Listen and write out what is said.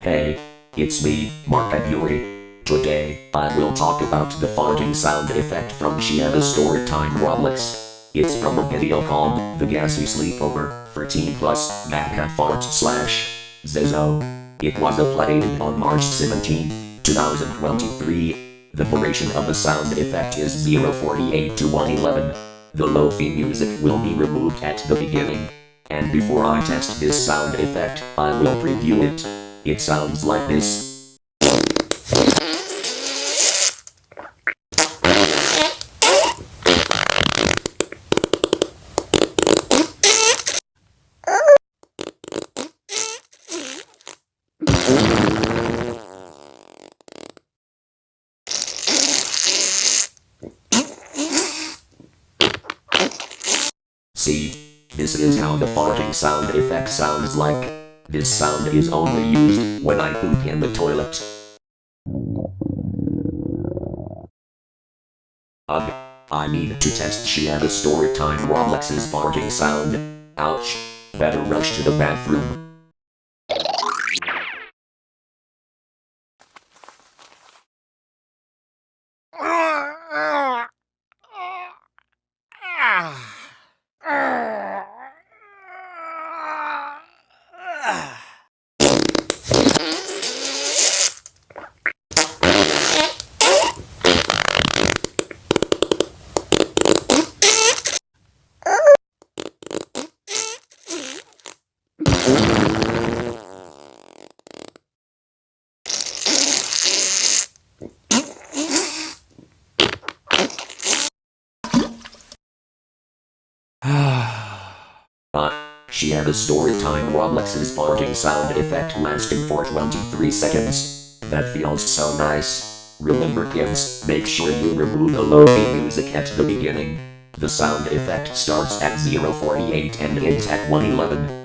Hey, it's me, Markov Yuri. Today, I will talk about the farting sound effect from Shiana's Storytime Roblox. It's from a video called The Gassy Sleepover for Teen Plus Baka Fart / Zizzo. It was uploaded on March 17, 2023. The duration of the sound effect is 048 to 111. The lo-fi music will be removed at the beginning. And before I test this sound effect, I will preview it. It sounds like this. See, this is how the farting sound effect sounds like. This sound is only used when I poop in the toilet. Ugh. I need to test Shiana's Storytime Roblox's farting sound. Ouch. Better rush to the bathroom. Shiana's Storytime Roblox's farting sound effect lasted for 23 seconds. That feels so nice. Remember kids, make sure you remove the lo-fi music at the beginning. The sound effect starts at 048 and ends at 111.